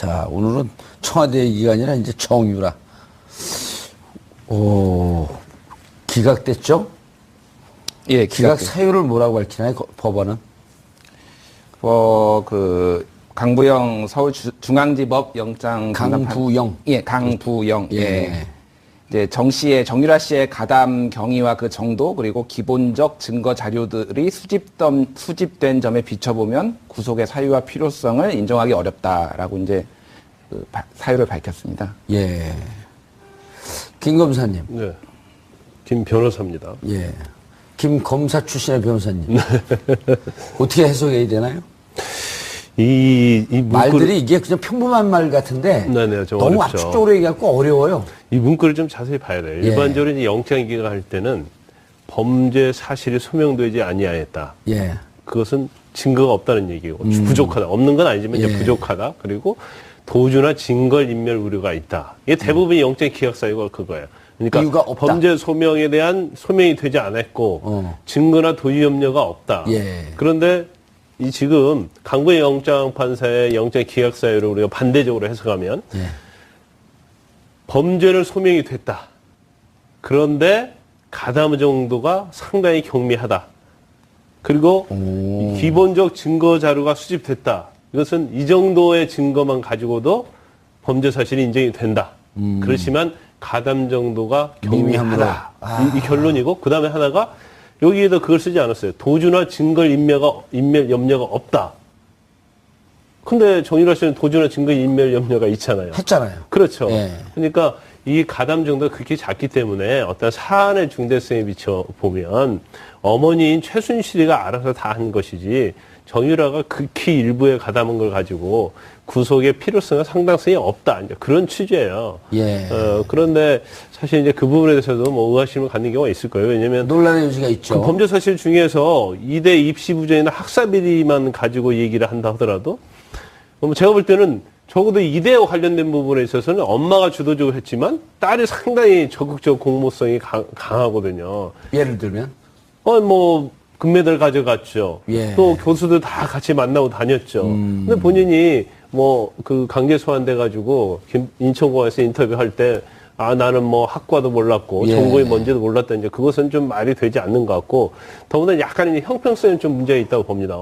자, 오늘은 청와대 얘기가 아니라 이제 정유라. 오, 기각됐죠? 예, 기각 사유를 뭐라고 밝히나요, 법원은? 강부영 서울중앙지법 영장 강부영. 예, 강부영. 예. 예. 이제 정유라 씨의 가담 경위와 그 정도 그리고 기본적 증거 자료들이 수집된 점에 비춰보면 구속의 사유와 필요성을 인정하기 어렵다라고 이제 사유를 밝혔습니다. 예. 김 검사님. 네. 김 변호사입니다. 예. 김 검사 출신의 변호사님. 어떻게 해석해야 되나요? 말들이 이게 그냥 평범한 말 같은데 네네, 너무 어렵죠. 압축적으로 얘기하고 어려워요. 이 문구를 좀 자세히 봐야 돼요. 예. 일반적으로 이제 영장 기각할 때는 범죄 사실이 소명되지 아니하였다. 예. 그것은 증거가 없다는 얘기고 부족하다. 없는 건 아니지만 이제 예. 부족하다. 그리고 도주나 증거인멸 우려가 있다. 이게 대부분 영장 기각 사유가 그거예요. 그러니까 이유가 없다. 범죄 소명에 대한 소명이 되지 않았고 증거나 도주 염려가 없다. 예. 그런데 이 지금 강부의 영장 판사의 영장 기각 사유를 우리가 반대적으로 해석하면 예. 범죄는 소명이 됐다. 그런데 가담 정도가 상당히 경미하다. 그리고 기본적 증거 자료가 수집됐다. 이것은 이 정도의 증거만 가지고도 범죄 사실이 인정이 된다. 그렇지만 가담 정도가 경미하다. 이 결론이고 그 다음에 하나가 여기에도 그걸 쓰지 않았어요. 도주나 증거인멸 염려가 없다. 근데 정유라 씨는 도주나 증거인멸 염려가 있잖아요. 했잖아요. 그렇죠. 예. 그러니까 이 가담 정도가 그렇게 작기 때문에 어떤 사안의 중대성에 비춰 보면 어머니인 최순실이가 알아서 다 한 것이지 정유라가 극히 일부의 가담한 걸 가지고 구속의 필요성과 상당성이 없다. 이제 그런 취지예요. 예. 그런데 사실 이제 그 부분에 대해서도 뭐 의아심을 갖는 경우가 있을 거예요. 왜냐면 논란의 여지가 있죠. 그 범죄 사실 중에서 2대 입시 부정이나 학사비리만 가지고 얘기를 한다 하더라도 제가 볼 때는 적어도 이대와 관련된 부분에 있어서는 엄마가 주도적으로 했지만 딸이 상당히 적극적 공모성이 강하거든요. 예를 들면? 금메달 가져갔죠. 예. 또 교수들 다 같이 만나고 다녔죠. 근데 본인이 강제 소환돼가지고 인천공항에서 인터뷰할 때 나는 학과도 몰랐고 예. 전공이 뭔지도 몰랐다. 이제 그것은 좀 말이 되지 않는 것 같고 더구나 약간 형평성에 좀 문제가 있다고 봅니다.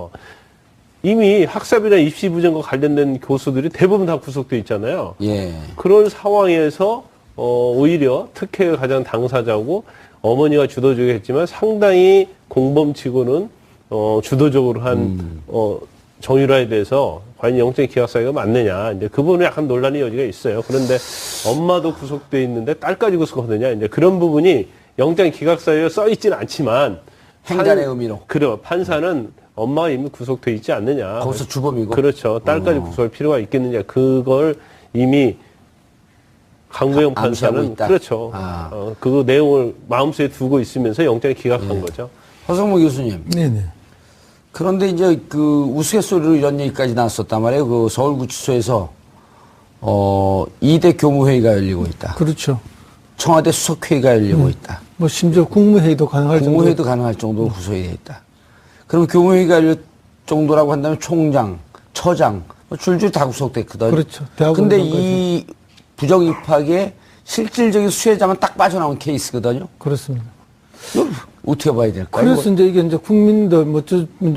이미 학사비나 입시 부정과 관련된 교수들이 대부분 다 구속돼 있잖아요. 예. 그런 상황에서 오히려 특혜가 가장 당사자고 어머니가 주도적으로 했지만 상당히 공범치고는 주도적으로 한 정유라에 대해서 과연 영장 기각 사유가 맞느냐 이제 그 부분에 약간 논란의 여지가 있어요. 그런데 엄마도 구속돼 있는데 딸까지 구속하느냐 이제 그런 부분이 영장 기각 사유에 써 있지는 않지만 행간의 의미로. 그래요. 판사는 엄마가 이미 구속돼 있지 않느냐. 거기서 주범이고. 그렇죠. 딸까지 구속할 필요가 있겠느냐. 그걸 이미 강부영 판사는 그렇죠. 그 내용을 마음속에 두고 있으면서 영장을 기각한 거죠. 허성무 교수님. 네네. 그런데 이제 그 우스갯소리로 이런 얘기까지 나왔었단 말이에요. 그 서울구치소에서 2대 교무회의가 열리고 있다. 그렇죠. 청와대 수석회의가 열리고 있다. 심지어 국무회의도 가능할 정도. 국무회의도 가능할 정도로 구성이 되어 있다. 그럼 교무회의가 열릴 정도라고 한다면 총장, 처장, 줄줄이 다 구속됐거든요. 그렇죠. 근데 이 부정 입학의 실질적인 수혜자만 딱 빠져나온 케이스거든요. 그렇습니다. 어떻게 봐야 될까요? 그래서 이게 국민들,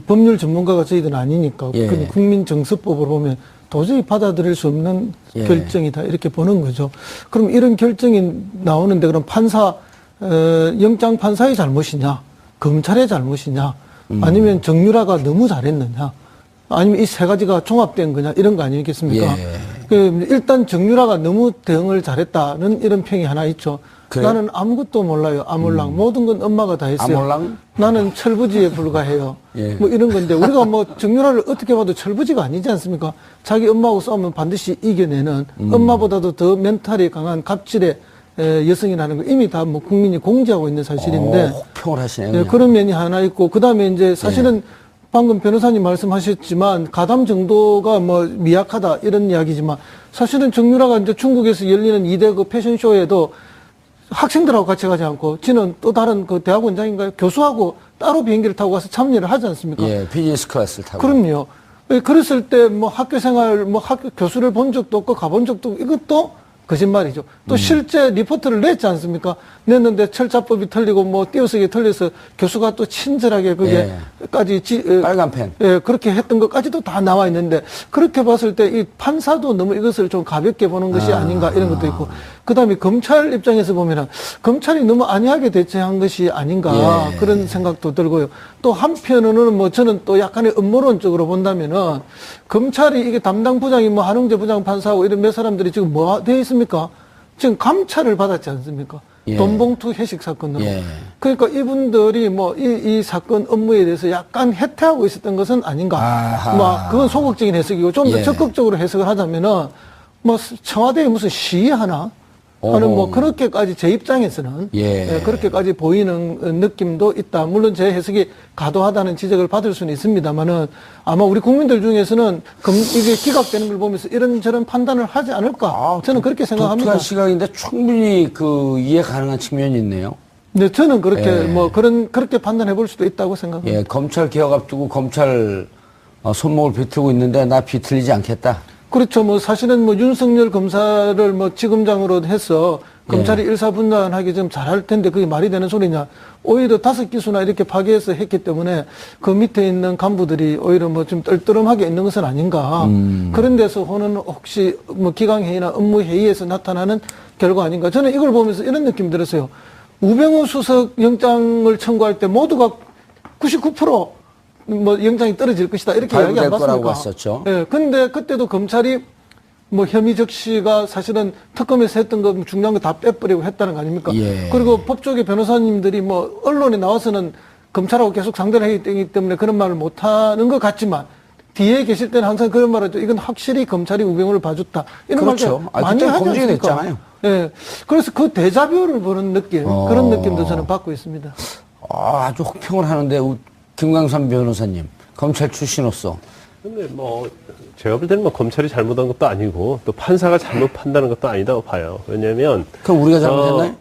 법률 전문가가 저희들은 아니니까. 예. 국민정서법으로 보면 도저히 받아들일 수 없는 예. 결정이다. 이렇게 보는 거죠. 그럼 이런 결정이 나오는데 그럼 영장 판사의 잘못이냐? 검찰의 잘못이냐? 아니면 정유라가 너무 잘했느냐? 아니면 이 세 가지가 종합된 거냐? 이런 거 아니겠습니까? 예. 일단 정유라가 너무 대응을 잘했다는 이런 평이 하나 있죠. 그래요? 나는 아무것도 몰라요. 아몰랑. 모든 건 엄마가 다 했어요. 아몰랑? 나는 철부지에 불과해요. 예. 이런 건데 우리가 정유라를 어떻게 봐도 철부지가 아니지 않습니까? 자기 엄마하고 싸우면 반드시 이겨내는 엄마보다도 더 멘탈이 강한 갑질의 여성이라는 거 이미 다 국민이 공지하고 있는 사실인데. 혹평을 하시네요. 그런 면이 하나 있고 그다음에 이제 사실은 방금 변호사님 말씀하셨지만 가담 정도가 미약하다 이런 이야기지만 사실은 정유라가 이제 중국에서 열리는 2대 그 패션쇼에도 학생들하고 같이 가지 않고 지는 또 다른 그 대학원장인가요? 교수하고 따로 비행기를 타고 가서 참여를 하지 않습니까? 예, 비즈니스 클래스를 타고. 그럼요. 그랬을 때 뭐 학교 생활, 뭐 학교 교수를 본 적도 없고 가본 적도 없고 이것도 거짓말이죠. 또 실제 리포트를 냈지 않습니까? 냈는데 철자법이 틀리고 뭐 띄어쓰기 틀려서 교수가 또 친절하게 그게까지 빨간 펜. 예, 그렇게 했던 것까지도 다 나와 있는데 그렇게 봤을 때 이 판사도 너무 이것을 좀 가볍게 보는 것이 아닌가 이런 것도 있고 그다음에 검찰 입장에서 보면은 검찰이 너무 안이하게 대처한 것이 아닌가 그런 생각도 들고요. 또 한편으로는 뭐 저는 또 약간의 음모론적으로 본다면은 검찰이 이게 담당 부장이 뭐 한웅재 부장 판사하고 이런 몇 사람들이 지금 뭐 되어 있습니까? 지금 감찰을 받았지 않습니까? 돈봉투 회식 사건으로. 그러니까 이분들이 뭐 이 사건 업무에 대해서 약간 해태하고 있었던 것은 아닌가. 뭐 그건 소극적인 해석이고 좀 더 적극적으로 해석을 하자면은 뭐 청와대에 무슨 시위하나? 하는 뭐 그렇게까지 제 입장에서는 그렇게까지 보이는 느낌도 있다. 물론 제 해석이 과도하다는 지적을 받을 수는 있습니다만은 아마 우리 국민들 중에서는 이게 기각되는 걸 보면서 이런저런 판단을 하지 않을까. 저는 그렇게 생각합니다. 독특한 시각인데 충분히 그 이해 가능한 측면이 있네요. 네, 저는 그렇게 뭐 그렇게 판단해 볼 수도 있다고 생각합니다. 예, 검찰 개혁 앞두고 검찰 손목을 비틀고 있는데 나 비틀리지 않겠다. 그렇죠. 뭐 사실은 뭐 윤석열 검사를 뭐 지검장으로 해서 검찰이 일사분란하게 좀 잘할 텐데 그게 말이 되는 소리냐. 오히려 5기수나 이렇게 파괴해서 했기 때문에 그 밑에 있는 간부들이 오히려 뭐 좀 떨떠름하게 있는 것은 아닌가. 그런 데서 호는 혹시 뭐 기강회의나 업무회의에서 나타나는 결과 아닌가. 저는 이걸 보면서 이런 느낌이 들었어요. 우병우 수석 영장을 청구할 때 모두가 99% 뭐 영장이 떨어질 것이다 이렇게 이야기 안 거라고 봤습니까? 봤었죠. 예, 근데 그때도 검찰이 뭐 혐의 적시가 사실은 특검에서 했던 거 중요한 거 다 빼버리고 했다는 거 아닙니까? 그리고 법조계 변호사님들이 뭐 언론에 나와서는 검찰하고 계속 상대를 하기 때문에 그런 말을 못 하는 것 같지만 뒤에 계실 때는 항상 그런 말을 하죠. 이건 확실히 검찰이 우병우를 봐줬다. 이런 그렇죠. 말들 많이 하지 검증이 않습니까? 됐잖아요. 예. 그래서 그 데자뷰를 보는 느낌, 그런 느낌도 저는 받고 있습니다. 아주 혹평을 하는데 김광삼 변호사님 검찰 출신으로서 근데 뭐 제가 볼 때는 뭐 검찰이 잘못한 것도 아니고 또 판사가 잘못 판단한 것도 아니다고 봐요. 왜냐하면 그럼 우리가 잘못했나요?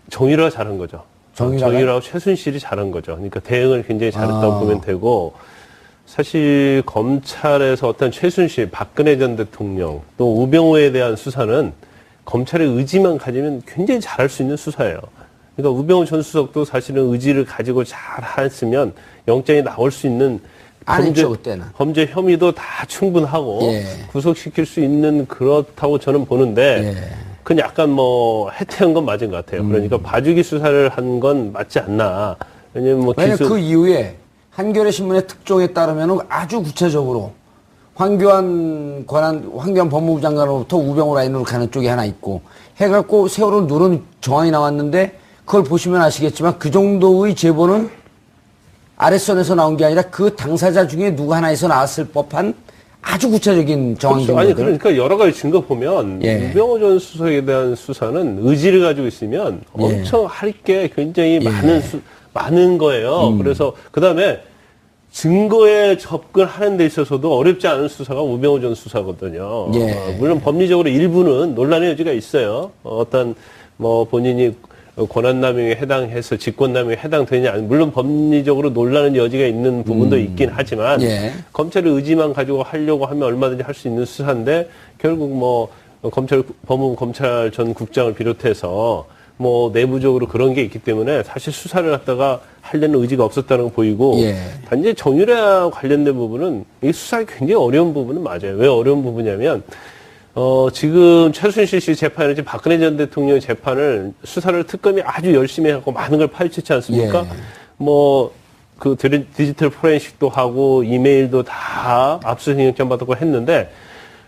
정유라가 잘한 거죠. 정유라하고 최순실이 잘한 거죠. 그러니까 대응을 굉장히 잘했다고 보면 되고 사실 검찰에서 어떤 최순실, 박근혜 전 대통령 또 우병우에 대한 수사는 검찰의 의지만 가지면 굉장히 잘할 수 있는 수사예요. 그러니까 우병우 전 수석도 사실은 의지를 가지고 잘 했으면 영장이 나올 수 있는 범죄 혐의도 다 충분하고 구속시킬 수 있는 그렇다고 저는 보는데 그건 약간 뭐 해태한 건 맞은 것 같아요. 그러니까 봐주기 수사를 한 건 맞지 않나. 왜냐면 뭐 그 이후에 한겨레 신문의 특종에 따르면 아주 구체적으로 황교안 법무부 장관으로부터 우병우 라인으로 가는 쪽이 하나 있고 해갖고 세월호 누른 정황이 나왔는데 그걸 보시면 아시겠지만 그 정도의 제보는 아랫선에서 나온 게 아니라 그 당사자 중에 누구 하나에서 나왔을 법한 아주 구체적인 정황 그렇죠. 아니 그러니까 여러 가지 증거 보면 우병우 전 수석에 대한 수사는 의지를 가지고 있으면 엄청 할 게 굉장히 많은 거예요. 그래서 그다음에 증거에 접근하는 데 있어서도 어렵지 않은 수사가 우병우 전 수사거든요. 물론 법리적으로 일부는 논란의 여지가 있어요. 어떤 뭐 본인이 권한남용에 해당해서 직권남용에 해당되냐 물론 법리적으로 논란의 여지가 있는 부분도 있긴 하지만 검찰의 의지만 가지고 하려고 하면 얼마든지 할 수 있는 수사인데 결국 뭐 법무부 검찰 전 국장을 비롯해서 뭐 내부적으로 그런 게 있기 때문에 사실 수사를 갖다가 하려는 의지가 없었다는 거 보이고 단지 정유라 관련된 부분은 이 수사가 굉장히 어려운 부분은 맞아요. 왜 어려운 부분이냐면 지금 최순실 씨 재판이지 박근혜 전 대통령 재판을 수사를 특검이 아주 열심히 하고 많은 걸 파헤쳤지 않습니까? 뭐 그 디지털 포렌식도 하고 이메일도 다 압수수색 영장 받았고 했는데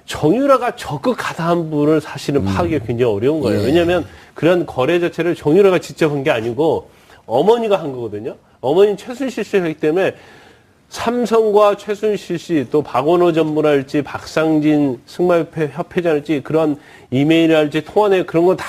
정유라가 적극 가담한 부분을 사실은 파악하기가 굉장히 어려운 거예요. 왜냐하면 그런 거래 자체를 정유라가 직접 한 게 아니고 어머니가 한 거거든요. 어머니는 최순실 씨가 하기 때문에 삼성과 최순실 씨, 또 박원호 전문할지, 박상진 승마협회 협회장할지, 그런 이메일할지, 통화 내용 그런 건 다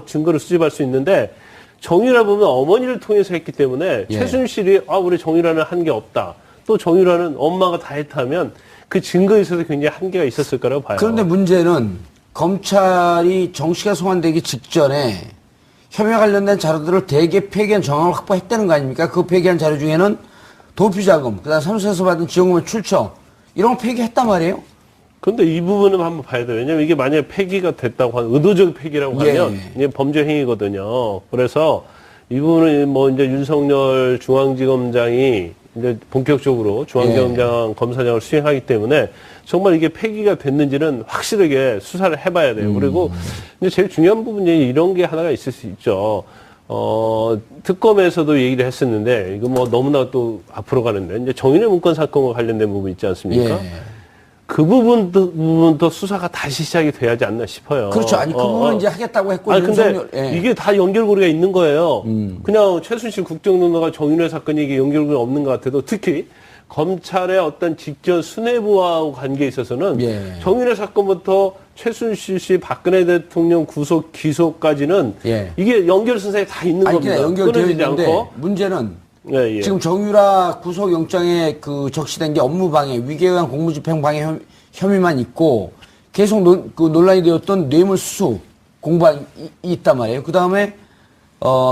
증거를 수집할 수 있는데, 정유라 보면 어머니를 통해서 했기 때문에, 최순실이, 우리 정유라는 한 게 없다. 또 정유라는 엄마가 다 했다면, 그 증거에 있어서 굉장히 한계가 있었을 거라고 봐요. 그런데 문제는, 검찰이 정 씨가 소환되기 직전에, 혐의 관련된 자료들을 대개 폐기한 정황을 확보했다는 거 아닙니까? 그 폐기한 자료 중에는, 도피자금, 그다음 사무소에서 받은 지원금의 출처 이런 거 폐기했단 말이에요. 근데 이 부분은 한번 봐야 돼요. 왜냐면 이게 만약에 폐기가 됐다고 하면 의도적 폐기라고 예. 하면 이게 범죄 행위거든요. 그래서 이 부분은 뭐 이제 윤석열 중앙지검장이 이제 본격적으로 중앙지검장 검사장을 수행하기 때문에 정말 이게 폐기가 됐는지는 확실하게 수사를 해봐야 돼요. 그리고 이제 제일 중요한 부분이 이런 게 하나가 있을 수 있죠. 특검에서도 얘기를 했었는데 이거 뭐 너무나 또 앞으로 가는데 이제 정인의 문건 사건과 관련된 부분 있지 않습니까? 예. 그 부분도 수사가 다시 시작이 돼야지 않나 싶어요. 그렇죠. 아니, 그 부분은 이제 하겠다고 했고. 아니, 근데 윤석열, 예. 이게 다 연결고리가 있는 거예요. 그냥 최순실 국정농단과 정윤회 사건이 이게 연결고리가 없는 것 같아도 특히 검찰의 어떤 직전 수뇌부와 관계에 있어서는 예. 정윤회 사건부터 최순실 씨 박근혜 대통령 구속 기소까지는 예. 이게 연결선상에 다 있는 아니, 겁니다. 그냥 연결되어 끊어지지 있는데 않고. 문제는 예, 예. 지금 정유라 구속영장에 그 적시된 게 업무방해, 위계에 의한 공무집행방해 혐의만 있고 계속 논란이 되었던 뇌물수수 공방이 있단 말이에요. 그 다음에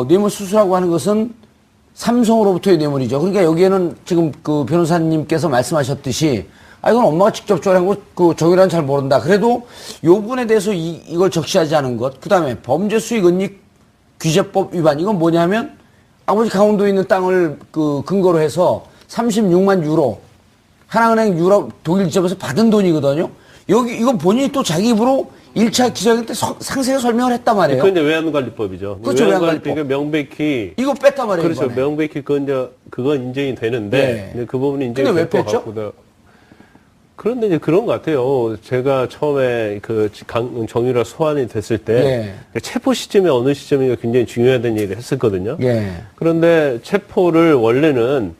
뇌물수수라고 하는 것은 삼성으로부터의 뇌물이죠. 그러니까 여기에는 지금 그 변호사님께서 말씀하셨듯이 이건 엄마가 직접 조언한 거 그 정유라는 잘 모른다. 그래도 요 부분에 대해서 이걸 적시하지 않은 것. 그 다음에 범죄수익은닉 규제법 위반. 이건 뭐냐면 아버지 강원도에 있는 땅을 그 근거로 해서 36만 유로 하나은행 유럽 독일 지점에서 받은 돈이거든요. 여기 이건 본인이 또 자기 입으로 1차 기자회견 때 상세히 설명을 했단 말이에요. 그건 이제 외환관리법이죠. 그렇죠, 외환관리법이 명백히 이거 뺐단 말이에요. 그렇죠. 이번에. 명백히 그건 인정이 되는데 네. 이제 그 부분이 인정이 근데 왜 될 것 뺐죠? 같고요. 그런데 이제 그런 것 같아요. 제가 처음에 그 정유라 소환이 됐을 때 예. 체포 시점이 어느 시점인가 굉장히 중요하다는 얘기를 했었거든요. 예. 그런데 체포를 원래는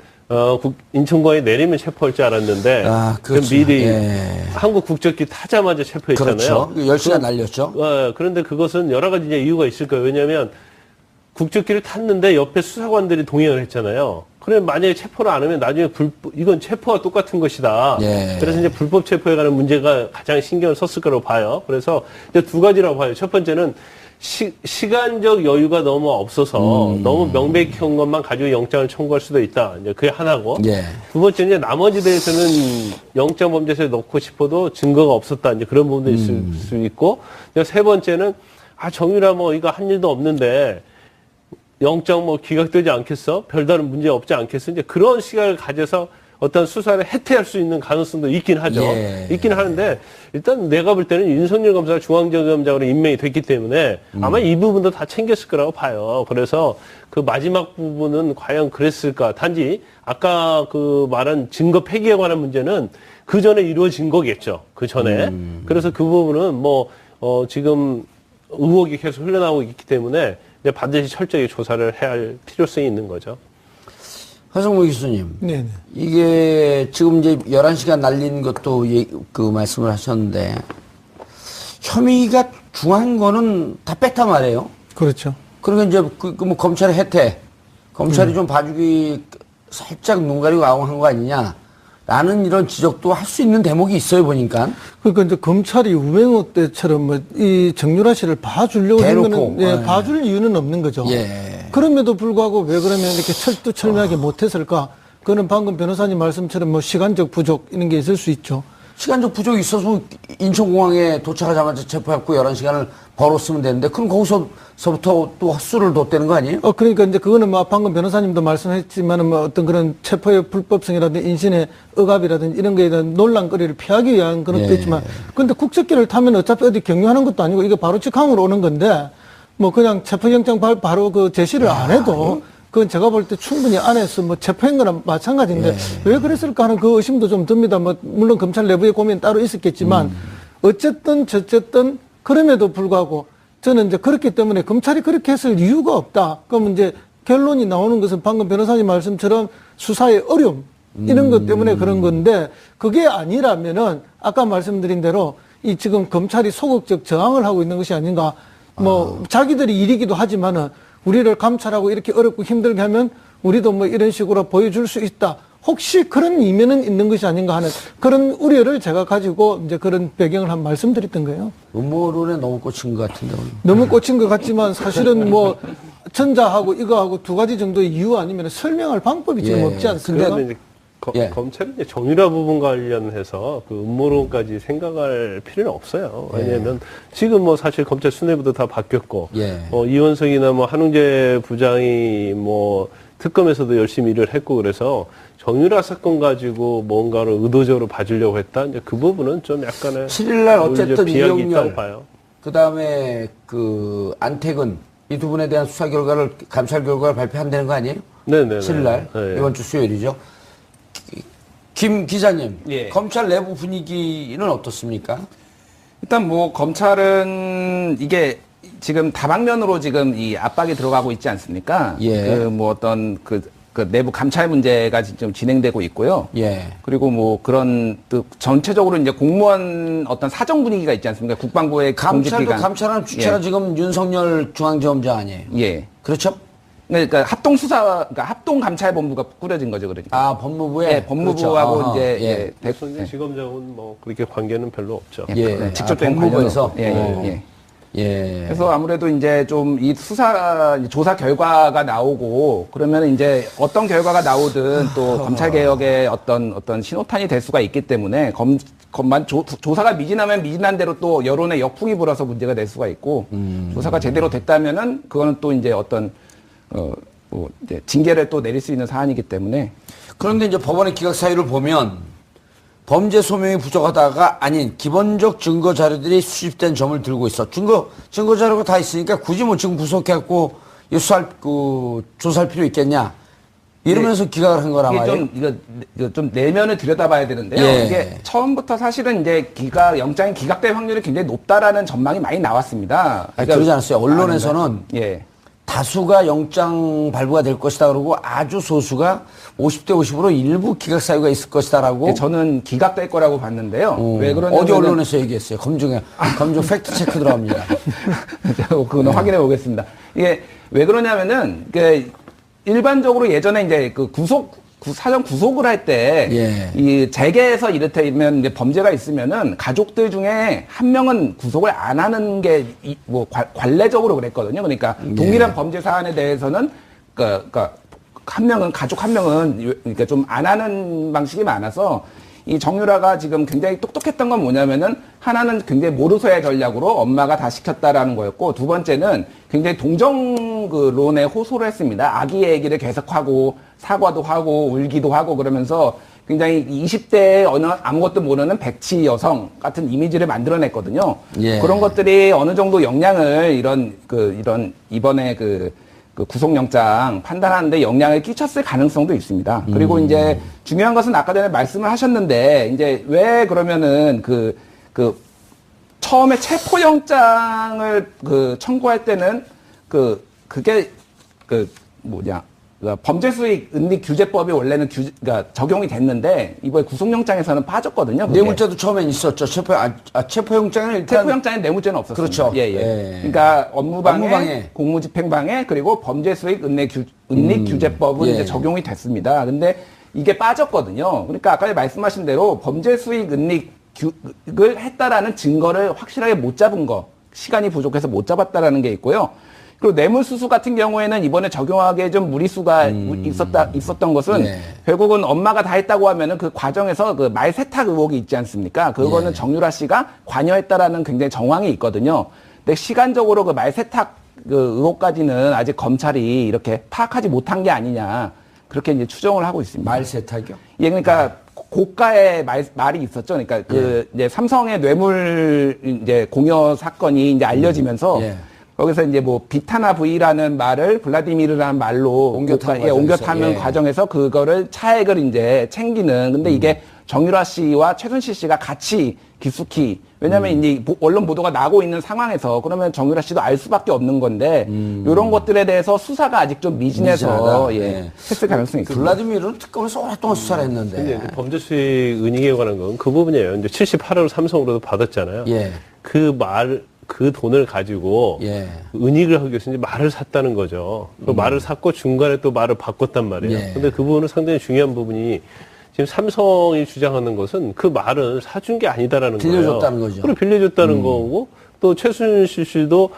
인천공항에 내리면 체포할 줄 알았는데 그렇죠. 미리 예. 한국 국적기 타자마자 체포했잖아요. 그렇죠. 10시간 날렸죠. 그런데 그것은 여러 가지 이제 이유가 있을 거예요. 왜냐하면 국적기를 탔는데 옆에 수사관들이 동행을 했잖아요. 그래 만약에 체포를 안 하면 나중에 이건 체포와 똑같은 것이다. 예. 그래서 이제 불법 체포에 관한 문제가 가장 신경을 썼을 거라고 봐요. 그래서 이제 두 가지라고 봐요. 첫 번째는 시간적 여유가 너무 없어서 너무 명백한 것만 가지고 영장을 청구할 수도 있다. 이제 그게 하나고. 예. 두 번째는 이제 나머지 대해서는 영장 범죄서에 넣고 싶어도 증거가 없었다. 이제 그런 부분도 있을 수 있고. 이제 세 번째는 정유라 뭐 이거 한 일도 없는데 영장 뭐 기각되지 않겠어? 별다른 문제 없지 않겠어? 이제 그런 시각을 가져서 어떤 수사를 해태할 수 있는 가능성도 있긴 하죠. 예. 있긴 하는데 일단 내가 볼 때는 윤석열 검사가 중앙지검장으로 임명이 됐기 때문에 아마 이 부분도 다 챙겼을 거라고 봐요. 그래서 그 마지막 부분은 과연 그랬을까? 단지 아까 그 말한 증거 폐기에 관한 문제는 그 전에 이루어진 거겠죠. 그 전에. 그래서 그 부분은 뭐 지금 의혹이 계속 흘러나오고 있기 때문에 이제 반드시 철저히 조사를 해야 할 필요성이 있는 거죠. 하성무 교수님. 네네. 이게 지금 이제 11시간 날린 것도 그 말씀을 하셨는데 혐의가 중한 거는 다 뺐단 말이에요. 그렇죠. 그러니까 이제 뭐 검찰의 혜택, 검찰이 좀 봐주기 살짝 눈 가리고 아웅한 거 아니냐. 라는 이런 지적도 할 수 있는 대목이 있어요, 보니까. 그러니까 이제 검찰이 우병우 때처럼 뭐 이 정유라 씨를 봐주려고 한 대놓고. 거는 봐줄 이유는 없는 거죠. 예. 그럼에도 불구하고 왜 그러면 이렇게 철두철미하게 못했을까? 그거는 방금 변호사님 말씀처럼 뭐 시간적 부족 이런 게 있을 수 있죠. 시간적 부족이 있어서 인천공항에 도착하자마자 체포했고 11시간을 벌었으면 되는데 그럼 거기서부터 또 헛수를 뒀다는 거 아니에요? 그러니까 이제 그거는 뭐 방금 변호사님도 말씀했지만은 뭐 어떤 그런 체포의 불법성이라든지 인신의 억압이라든지 이런 거에 대한 논란거리를 피하기 위한 그런 것도 예. 있지만 근데 국적기를 타면 어차피 어디 경유하는 것도 아니고 이게 바로 직항으로 오는 건데 뭐 그냥 체포영장 바로 그 제시를 안 해도 그건 제가 볼 때 충분히 안에서 뭐 체포한 거나 마찬가지인데 왜 그랬을까 하는 그 의심도 좀 듭니다. 뭐 물론 검찰 내부의 고민 따로 있었겠지만 어쨌든 저쨌든 그럼에도 불구하고 저는 이제 그렇기 때문에 검찰이 그렇게 했을 이유가 없다. 그러면 이제 결론이 나오는 것은 방금 변호사님 말씀처럼 수사의 어려움 이런 것 때문에 그런 건데 그게 아니라면은 아까 말씀드린 대로 이 지금 검찰이 소극적 저항을 하고 있는 것이 아닌가. 뭐 자기들이 일이기도 하지만은 우리를 감찰하고 이렇게 어렵고 힘들게 하면 우리도 뭐 이런 식으로 보여줄 수 있다. 혹시 그런 이면은 있는 것이 아닌가 하는 그런 우려를 제가 가지고 이제 그런 배경을 한 말씀드렸던 거예요. 음모론에 너무 꽂힌 것 같은데. 오늘. 너무 꽂힌 것 같지만 사실은 뭐 전자하고 이거하고 두 가지 정도의 이유 아니면 설명할 방법이 지금 예. 없지 않습니까? 그런데 이제 예. 검찰은 이제 정유라 부분 관련해서 그 음모론까지 생각할 필요는 없어요. 왜냐하면 지금 뭐 사실 검찰 수뇌부도 다 바뀌었고, 예. 이원석이나 뭐 한웅재 부장이 뭐 특검에서도 열심히 일을 했고 그래서 정유라 사건 가지고 뭔가를 의도적으로 봐주려고 했다. 이제 그 부분은 좀 약간의 7일날 어쨌든 비약이 있다고 이영렬, 봐요. 그 다음에 그 안택은 이 두 분에 대한 수사 결과를, 감찰 결과를 발표한다는 거 아니에요? 네네. 7일날 네. 이번 주 수요일이죠. 김 기자님, 예. 검찰 내부 분위기는 어떻습니까? 일단 뭐 검찰은 이게 지금 다방면으로 지금 이 압박이 들어가고 있지 않습니까? 예. 그 뭐 어떤 그 내부 감찰 문제가 지금 진행되고 있고요. 예. 그리고 뭐 그런 또 전체적으로 이제 공무원 어떤 사정 분위기가 있지 않습니까? 국방부의 감찰도 공직기관. 감찰하는 주체가 지금 윤석열 중앙지검장 아니에요? 예. 그렇죠? 그러니까 합동 수사, 그러니까 합동 감찰본부가 꾸려진 거죠, 그러니까. 아, 법무부에? 예, 법무부하고 그렇죠. 이제 예. 예, 백선재 지검장은 뭐 그렇게 관계는 별로 없죠. 예. 네, 직접적인 법무부에서? 관련은 없고. 예, 예. 예. 그래서 아무래도 이제 좀 이 수사 조사 결과가 나오고 그러면 이제 어떤 결과가 나오든 또 검찰 개혁의 어떤 신호탄이 될 수가 있기 때문에 조사가 미진하면 미진한 대로 또 여론의 역풍이 불어서 문제가 될 수가 있고 조사가 제대로 됐다면은 그거는 또 이제 어떤 뭐 이제 징계를 또 내릴 수 있는 사안이기 때문에 그런데 이제 법원의 기각 사유를 보면 범죄 소명이 부족하다가 아닌 기본적 증거 자료들이 수집된 점을 들고 있어. 증거 자료가 다 있으니까 굳이 뭐 지금 구속해갖고 조사할 필요 있겠냐. 이러면서 기각을 한 거란 이게 말이에요. 좀 이거 좀 내면을 들여다봐야 되는데요. 예. 이게 처음부터 사실은 이제 영장이 기각될 확률이 굉장히 높다라는 전망이 많이 나왔습니다. 아니, 그러지 않았어요. 언론에서는 예. 다수가 영장 발부가 될 것이다 그러고 아주 소수가 50대 50으로 일부 기각 사유가 있을 것이다라고. 저는 기각될 거라고 봤는데요. 왜 그러냐면 어디 언론에서 얘기했어요? 검증 팩트 체크 들어갑니다. 그거는 확인해 보겠습니다. 이게 왜 그러냐면은 일반적으로 예전에 이제 그 사전 구속을 할 때 예. 이 재계에서 이를테면 이제 범죄가 있으면은 가족들 중에 한 명은 구속을 안 하는 게 뭐 관례적으로 그랬거든요. 그러니까 동일한 범죄 사안에 대해서는 그러니까 가족 한 명은 그러니까 좀 안 하는 방식이 많아서 이 정유라가 지금 굉장히 똑똑했던 건 뭐냐면은 하나는 굉장히 모르쇠의 전략으로 엄마가 다 시켰다라는 거였고 두 번째는 굉장히 동정론에 호소를 했습니다. 아기 얘기를 계속하고 사과도 하고 울기도 하고 그러면서 굉장히 20대에 아무것도 모르는 백치 여성 같은 이미지를 만들어냈거든요. 예. 그런 것들이 어느 정도 영향을 이런 이번에 그 구속영장 판단하는데 영향을 끼쳤을 가능성도 있습니다. 그리고 이제 중요한 것은 아까 전에 말씀을 하셨는데 이제 왜 그러면은 처음에 체포영장을 청구할 때는 그게 범죄수익 은닉규제법이 원래는 그러니까 적용이 됐는데 이번에 구속영장에서는 빠졌거든요. 그게. 뇌물죄도 처음엔 있었죠. 체포영장은 일단 체포영장에 뇌물죄는 없었습니다. 그렇죠. 예. 예. 그러니까 업무방해, 업무방해. 공무집행방해, 그리고 범죄수익 은닉규제법은 예. 이제 적용이 됐습니다. 근데 이게 빠졌거든요. 그러니까 아까 말씀하신 대로 범죄수익 은닉을 했다라는 증거를 확실하게 못 잡은 거, 시간이 부족해서 못 잡았다라는 게 있고요. 그리고 뇌물수수 같은 경우에는 이번에 적용하기에 좀 무리수가 있었던 것은 예. 결국은 엄마가 다 했다고 하면은 그 과정에서 그 말세탁 의혹이 있지 않습니까? 그거는 예. 정유라 씨가 관여했다라는 굉장히 정황이 있거든요. 근데 시간적으로 그 말세탁 의혹까지는 아직 검찰이 이렇게 파악하지 못한 게 아니냐. 그렇게 이제 추정을 하고 있습니다. 말세탁이요? 예, 그러니까 고가의 말이 있었죠. 그러니까 이제 삼성의 뇌물 이제 공여 사건이 이제 알려지면서 예. 거기서 이제 뭐 비타나 V라는 말을 블라디미르라는 말로 옮겨 타는 과정에서 그거를 차액을 이제 챙기는. 근데 이게 정유라 씨와 최순실 씨가 같이 깊숙이 왜냐하면 이제 언론 보도가 나고 있는 상황에서 그러면 정유라 씨도 알 수밖에 없는 건데 이런 것들에 대해서 수사가 아직 좀 미진해서 했을 가능성이 있습니다. 블라디미르는 특검에서 오랫동안 수사를 했는데. 근데 이제 범죄수익 은닉에 관한 건 그 부분이에요. 이제 78억 삼성으로도 받았잖아요. 예. 그 돈을 가지고 예. 은닉을 하기 위해서 이제 말을 샀다는 거죠. 그 말을 샀고 중간에 또 말을 바꿨단 말이에요. 예. 근데 그 부분은 상당히 중요한 부분이 지금 삼성이 주장하는 것은 그 말을 사준 게 아니다라는 거예요. 빌려줬다는 거죠. 그리고 빌려줬다는 거고 또 최순실 씨도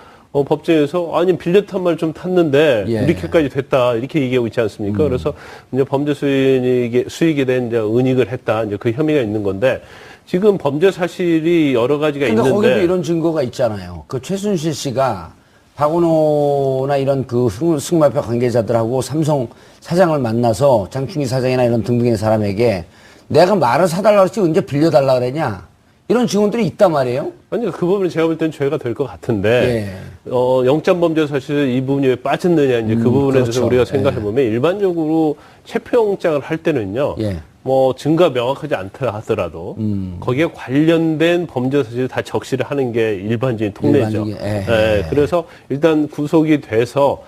법정에서 아니 빌렸단 말 좀 탔는데 예. 이렇게까지 됐다 이렇게 얘기하고 있지 않습니까? 그래서 이제 범죄 수익에 대한 이제 은닉을 했다 이제 그 혐의가 있는 건데 지금 범죄 사실이 여러 가지가 근데 있는데 거기도 이런 증거가 있잖아요. 그 최순실 씨가 박원호나 이런 그 승마협회 관계자들하고 삼성 사장을 만나서 장충기 사장이나 이런 등등의 사람에게 내가 말을 사달라고 했지 언제 빌려달라 그랬냐 이런 증언들이 있단 말이에요. 아니 그 부분은 제가 볼 때는 죄가 될 것 같은데 영장 범죄 사실 이 부분이 왜 빠졌느냐 이제 그 부분에 그렇죠. 대해서 우리가 생각해 보면 일반적으로 체포영장을 할 때는요. 뭐 증거가 명확하지 않다 하더라도 거기에 관련된 범죄 사실을 다 적시를 하는 게 일반적인 통례죠. 그래서 일단 구속이 돼서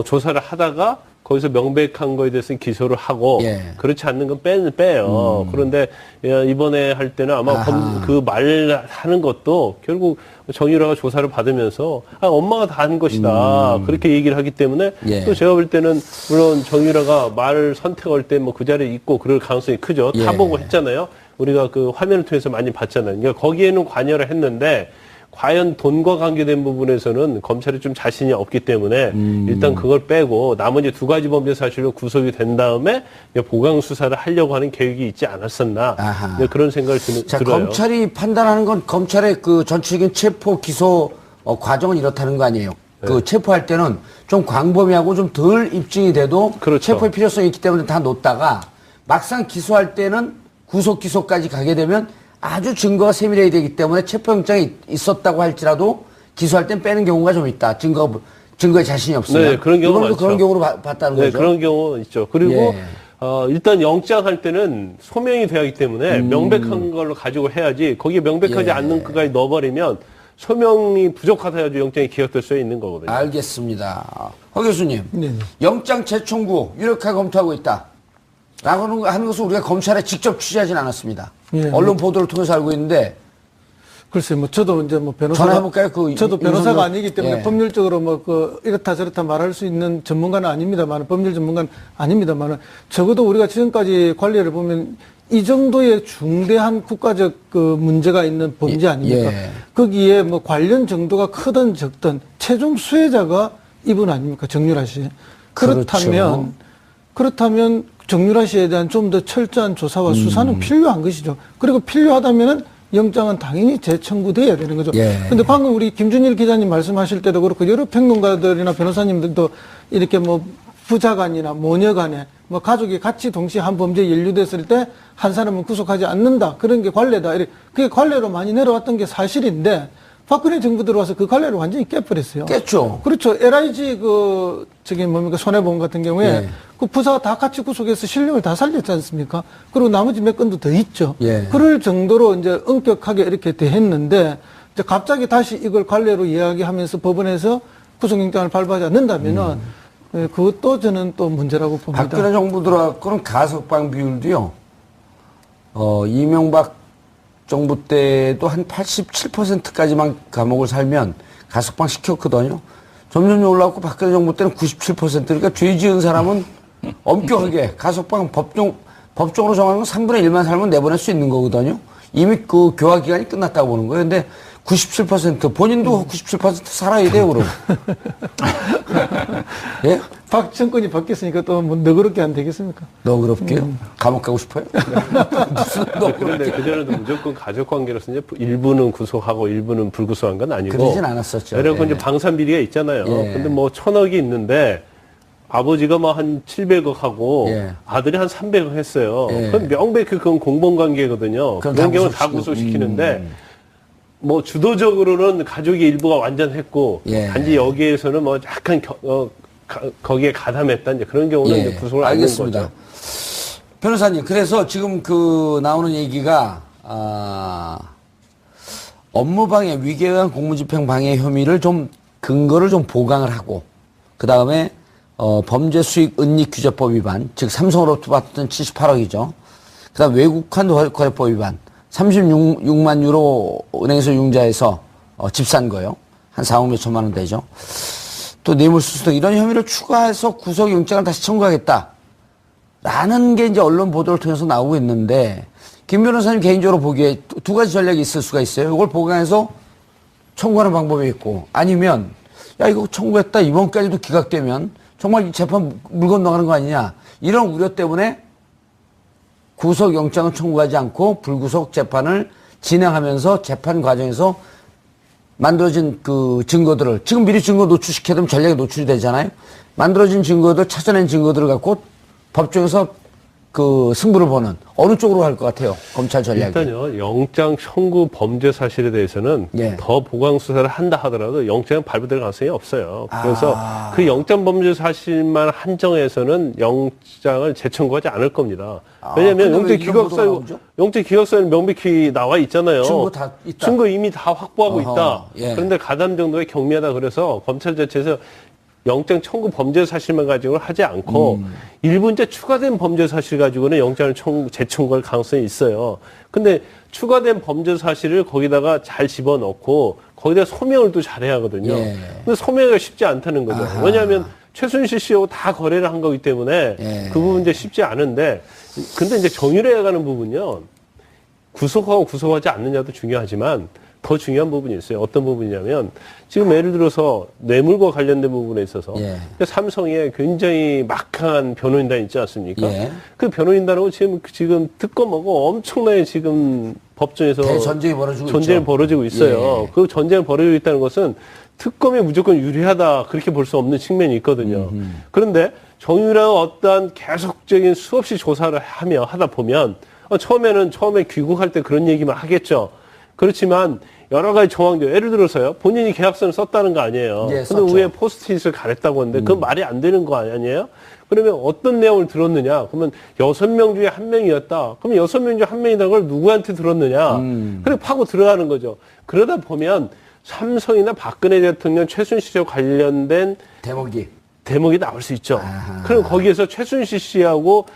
조사를 하다가 거기서 명백한 거에 대해서는 기소를 하고 그렇지 않는 건 빼요. 그런데 이번에 할 때는 아마 그 말하는 것도 결국 정유라가 조사를 받으면서 엄마가 다 한 것이다 그렇게 얘기를 하기 때문에 또 제가 볼 때는 물론 정유라가 말을 선택할 때 뭐 그 자리에 있고 그럴 가능성이 크죠. 타보고 했잖아요. 우리가 그 화면을 통해서 많이 봤잖아요. 그러니까 거기에는 관여를 했는데 과연 돈과 관계된 부분에서는 검찰이 좀 자신이 없기 때문에 일단 그걸 빼고 나머지 두 가지 범죄 사실로 구속이 된 다음에 보강 수사를 하려고 하는 계획이 있지 않았었나 그런 생각을 들어요. 검찰이 판단하는 건 검찰의 그 전체적인 체포 기소 과정은 이렇다는 거 아니에요. 그 체포할 때는 좀 광범위하고 좀 덜 입증이 돼도 체포의 필요성이 있기 때문에 다 놓다가 막상 기소할 때는 구속 기소까지 가게 되면 아주 증거가 세밀해야 되기 때문에 체포영장이 있었다고 할지라도 기소할 땐 빼는 경우가 좀 있다. 증거에 자신이 없으면. 네, 그런 경우가 많죠. 그런 경우로 봤다는 거죠. 그런 경우 있죠. 그리고 일단 영장 할 때는 소명이 돼야 하기 때문에 명백한 걸로 가지고 해야지 거기에 명백하지 않는 것까지 넣어버리면 소명이 부족하다 해야지 영장이 기각될 수 있는 거거든요. 알겠습니다. 허 교수님, 영장 재청구 유력하게 검토하고 있다. 라고 하는 것을 우리가 검찰에 직접 취재하진 않았습니다. 언론 보도를 통해서 알고 있는데. 글쎄, 뭐, 저도 이제 뭐 변호사가. 전화해볼까요? 저도 변호사가 아니기 때문에 법률적으로 뭐, 이렇다 저렇다 말할 수 있는 전문가는 아닙니다만, 법률 전문가는 아닙니다만, 적어도 우리가 지금까지 관리를 보면 이 정도의 중대한 국가적 그 문제가 있는 범죄 아닙니까? 거기에 뭐 관련 정도가 크든 적든 최종 수혜자가 이분 아닙니까? 정유라 씨. 그렇다면 정유라 씨에 대한 좀 더 철저한 조사와 수사는 필요한 것이죠. 그리고 필요하다면은 영장은 당연히 재청구돼야 되는 거죠. 근데 방금 우리 김준일 기자님 말씀하실 때도 그렇고 여러 평론가들이나 변호사님들도 이렇게 뭐 부자간이나 모녀간에 뭐 가족이 같이 동시에 한 범죄에 연루됐을 때 한 사람은 구속하지 않는다. 그런 게 관례다. 그게 관례로 많이 내려왔던 게 사실인데 박근혜 정부 들어와서 그 관례를 완전히 깨버렸어요. 깼죠. 그렇죠. LIG 손해보험 같은 경우에 그 부사가 다 같이 구속해서 실력을 다 살렸지 않습니까? 그리고 나머지 몇 건도 더 있죠. 그럴 정도로 이제 엄격하게 이렇게 대했는데 이제 갑자기 다시 이걸 관례로 이야기하면서 법원에서 구속영장을 발부하지 않는다면은 그것도 저는 또 문제라고 봅니다. 박근혜 정부 들어왔고는 가석방 비율도요. 이명박 정부 때도 한 87%까지만 감옥을 살면 가석방 시켰거든요. 점점 올라왔고 박근혜 정부 때는 97%. 그러니까 죄 지은 사람은 엄격하게 가석방 법정으로 정하는 건 3분의 1만 살면 내보낼 수 있는 거거든요. 이미 그 교화 기간이 끝났다고 보는 거예요. 근데 97% 본인도 97% 살아야 돼요, 그럼. 예? 박 정권이 바뀌었으니까 또 뭐 너그럽게 안 되겠습니까? 너그럽게요? 감옥 가고 싶어요? 무슨 그런데 그전에도 무조건 가족 관계로서 이제 일부는 구속하고 일부는 불구속한 건 아니고. 그러진 않았었죠. 여러분 이제 방산 비리가 있잖아요. 근데 뭐 1,000억이 있는데 아버지가 뭐 한 700억 하고 아들이 한 300억 했어요. 그건 명백히 그건 공범 관계거든요. 그런 경우 다 구속시키는데 뭐 주도적으로는 가족의 일부가 완전 했고 단지 여기에서는 뭐 약간 거기에 가담했다 이제 그런 경우는 이제 구속을 안 하는 거죠. 변호사님, 그래서 지금 그 나오는 얘기가 업무방해, 위계에 의한 공무집행 방해 혐의를 좀 근거를 좀 보강을 하고 그 다음에 범죄수익 은닉규제법 위반, 즉 삼성으로부터 받던 78억이죠. 그 다음 외국환 거래법 위반, 36만 유로 은행에서 융자해서 집 산 거요. 한 4억 몇 천만 원 되죠. 또 뇌물수수 등 이런 혐의를 추가해서 구속영장을 다시 청구하겠다. 라는 게 이제 언론 보도를 통해서 나오고 있는데, 김 변호사님 개인적으로 보기에 두 가지 전략이 있을 수가 있어요. 이걸 보강해서 청구하는 방법이 있고, 아니면 야, 이거 청구했다. 이번까지도 기각되면 정말 이 재판 물 건너가는 거 아니냐. 이런 우려 때문에 구속영장을 청구하지 않고 불구속 재판을 진행하면서 재판 과정에서 만들어진 그 증거들을 지금 미리 증거 노출시켜야 되면 전략에 노출이 되잖아요. 만들어진 증거들, 찾아낸 증거들을 갖고 법정에서 그 승부를 보는 어느 쪽으로 갈 것 같아요? 검찰 전략이. 일단요, 영장 청구 범죄 사실에 대해서는 예. 더 보강 수사를 한다 하더라도 영장은 발부될 가능성이 없어요. 그래서 그 영장 범죄 사실만 한정해서는 영장을 재청구하지 않을 겁니다. 왜냐하면 근데 왜 영장 이런 보도가 기각서에 나오죠? 영장 기각서에는 명백히 나와 있잖아요. 증거 다 있다. 증거 이미 다 확보하고 어허, 있다. 예. 그런데 가담 정도의 경미하다 그래서 검찰 자체에서 영장 청구 범죄 사실만 가지고는 하지 않고 일부 이제 추가된 범죄 사실 가지고는 영장을 재청구할 가능성이 있어요. 근데 추가된 범죄 사실을 거기다가 잘 집어넣고 거기다 소명을 또 잘해야 하거든요. 예. 근데 소명이 쉽지 않다는 거죠. 아하. 왜냐하면 최순실 씨하고 다 거래를 한 거기 때문에 예. 그 부분 이제 쉽지 않은데 근데 이제 정유래에 가는 부분요. 구속하고 구속하지 않느냐도 중요하지만 더 중요한 부분이 있어요. 어떤 부분이냐면 지금 예를 들어서 뇌물과 관련된 부분에 있어서 예. 삼성에 굉장히 막강한 변호인단 있지 않습니까? 예. 그 변호인단하고 지금 특검하고 엄청나게 지금 법정에서 대전쟁이 벌어지고 전쟁이 있죠. 벌어지고 있어요. 예. 그 전쟁이 벌어지고 있다는 것은 특검이 무조건 유리하다 그렇게 볼 수 없는 측면이 있거든요. 그런데 정유라가 어떠한 계속적인 수없이 조사를 하다 보면 처음에 귀국할 때 그런 얘기만 하겠죠. 그렇지만 여러 가지 정황들 예를 들어서요. 본인이 계약서를 썼다는 거 아니에요. 예, 근데 썼죠. 위에 포스트잇을 가렸다고 하는데 그건 말이 안 되는 거 아니에요? 그러면 어떤 내용을 들었느냐? 그러면 6명 중에 1명이었다. 그러면 6명 중에 1명이다. 그걸 누구한테 들었느냐? 그래 파고 들어가는 거죠. 그러다 보면 삼성이나 박근혜 대통령 최순실과 관련된 대목이 나올 수 있죠. 아하. 그럼 거기에서 최순실 씨하고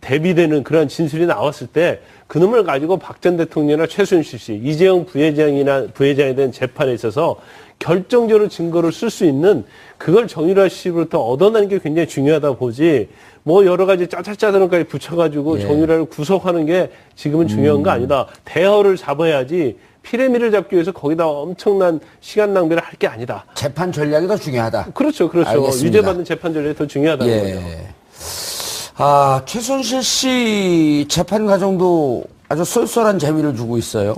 대비되는 그러한 진술이 나왔을 때 그놈을 가지고 박 전 대통령이나 최순실 씨, 이재용 부회장에 대한 재판에 있어서 결정적으로 증거를 쓸 수 있는 그걸 정유라 씨로부터 얻어내는 게 굉장히 중요하다 보지 뭐 여러 가지 짜잘짜잘한까지 붙여가지고 예. 정유라를 구속하는 게 지금은 중요한 거 아니다. 대허를 잡아야지 피레미를 잡기 위해서 거기다 엄청난 시간 낭비를 할 게 아니다. 재판 전략이 더 중요하다. 그렇죠. 알겠습니다. 유죄받는 재판 전략이 더 중요하다는 예. 거죠. 아, 최순실 씨 재판 과정도 아주 쏠쏠한 재미를 주고 있어요.